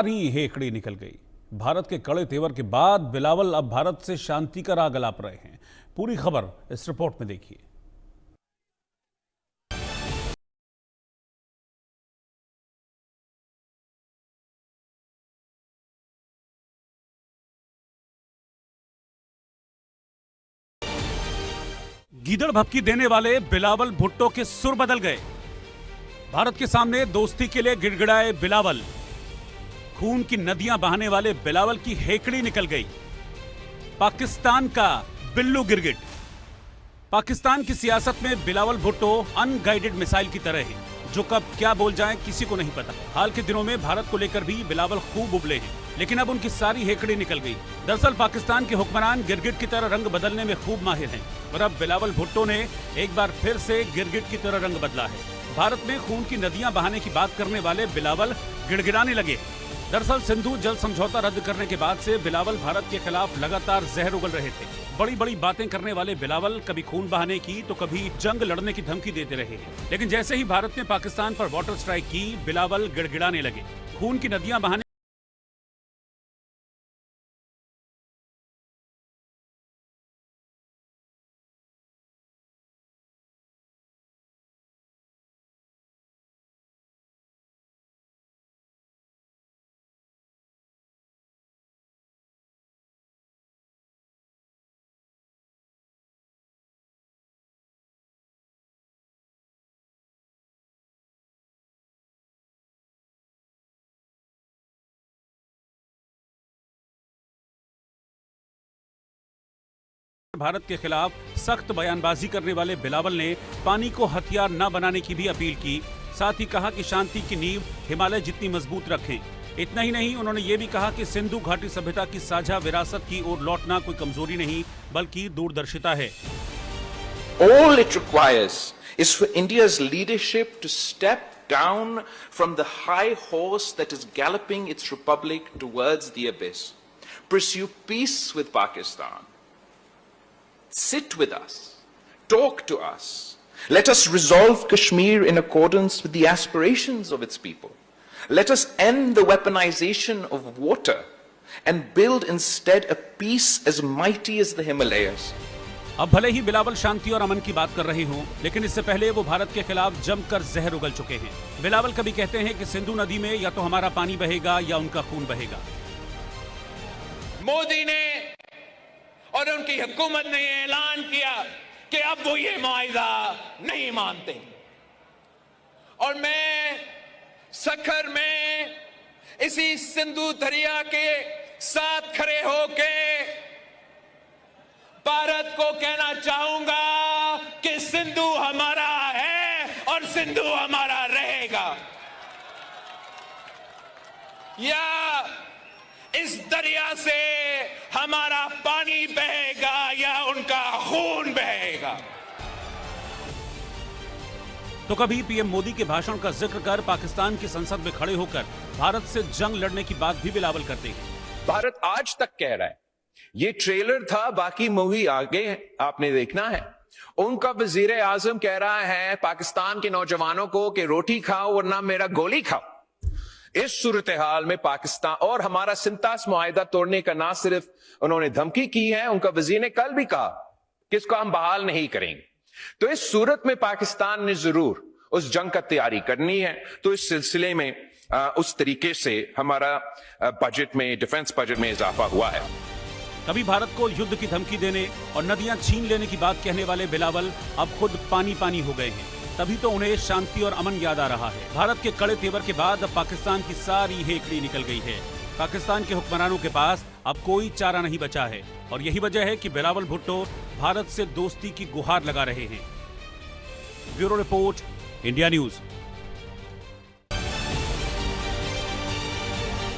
सारी हेकड़ी निकल गई। भारत के कड़े तेवर के बाद बिलावल अब भारत से शांति का राग अलाप रहे हैं। पूरी खबर इस रिपोर्ट में देखिए। गीदड़ भपकी देने वाले बिलावल भुट्टो के सुर बदल गए। भारत के सामने दोस्ती के लिए गिड़गिड़ाए बिलावल। खून की नदियां बहाने वाले बिलावल की हेकड़ी निकल गई। पाकिस्तान का बिल्लू गिरगिट। पाकिस्तान की सियासत में बिलावल भुट्टो अनगाइडेड मिसाइल की तरह है, जो कब क्या बोल जाए किसी को नहीं पता। हाल के दिनों में भारत को लेकर भी बिलावल खूब उबले हैं, लेकिन अब उनकी सारी हेकड़ी निकल गई। दरअसल पाकिस्तान के हुक्मरान गिरगिट की तरह रंग बदलने में खूब माहिर हैं, और अब बिलावल भुट्टो ने एक बार फिर से गिरगिट की तरह रंग बदला है। भारत में खून की नदियां बहाने की बात करने वाले बिलावल गिड़गिड़ाने लगे। दरअसल सिंधु जल समझौता रद्द करने के बाद से बिलावल भारत के खिलाफ लगातार जहर उगल रहे थे। बड़ी बड़ी बातें करने वाले बिलावल कभी खून बहाने की तो कभी जंग लड़ने की धमकी देते रहे हैं, लेकिन जैसे ही भारत ने पाकिस्तान पर वाटर स्ट्राइक की, बिलावल गिड़गिड़ाने लगे। खून की नदियां बहाने भारत के खिलाफ सख्त बयानबाजी करने वाले बिलावल ने पानी को हथियार न बनाने की भी अपील की। साथ ही कहा कि शांति की नींव हिमालय जितनी मजबूत रखें। इतना ही नहीं, उन्होंने ये भी कहा कि सिंधु घाटी सभ्यता की साझा विरासत की ओर लौटना कोई कमजोरी नहीं, बल्कि दूरदर्शिता है। All it requires is for India's leadership to step down from the high horse that is galloping its republic towards the abyss. Pursue peace with Pakistan. Sit with us. Talk to us. Let us resolve Kashmir in accordance with the aspirations of its people. Let us end the weaponization of water and build instead a peace as mighty as the Himalayas. अब भले ही बिलावल शांति और अमन की बात कर रहे हों, लेकिन इससे पहले वो भारत के खिलाफ जमकर जहर उगल चुके हैं। बिलावल कभी कहते हैं कि सिंधु नदी में या तो हमारा पानी बहेगा या उनका खून बहेगा। मोदी ने और उनकी हुकूमत ने ऐलान किया कि अब वो ये मुआहिदा नहीं मानते, और मैं सखर में इसी सिंधु दरिया के साथ खड़े होके भारत को कहना चाहूंगा कि सिंधु हमारा है और सिंधु हमारा रहेगा। या इस दरिया से हमारा पानी बहेगा या उनका खून बहेगा। तो कभी पीएम मोदी के भाषण का जिक्र कर पाकिस्तान की संसद में खड़े होकर भारत से जंग लड़ने की बात भी बिलावल करते हैं। भारत आज तक कह रहा है, ये ट्रेलर था, बाकी मूवी आगे आपने देखना है। उनका वजीर आजम कह रहा है पाकिस्तान के नौजवानों को कि रोटी खाओ वरना मेरा गोली खाओ। इस सूरत हाल में पाकिस्तान और हमारा सिंतास मुआहिदा तोड़ने का ना सिर्फ उन्होंने धमकी की है, उनका वजीर ने कल भी कहा कि इसको हम बहाल नहीं करेंगे। तो इस सूरत में पाकिस्तान ने जरूर उस जंग का तैयारी करनी है। तो इस सिलसिले में उस तरीके से हमारा बजट में, डिफेंस बजट में इजाफा हुआ है। कभी भारत को युद्ध की धमकी देने और नदियां छीन लेने की बात कहने वाले बिलावल अब खुद पानी पानी हो गए हैं। तभी तो उन्हें शांति और अमन याद आ रहा है। भारत के कड़े तेवर के बाद अब पाकिस्तान की सारी हेकड़ी निकल गई है। पाकिस्तान के हुक्मरानों के पास अब कोई चारा नहीं बचा है, और यही वजह है कि बिलावल भुट्टो भारत से दोस्ती की गुहार लगा रहे हैं। Bureau report, India news.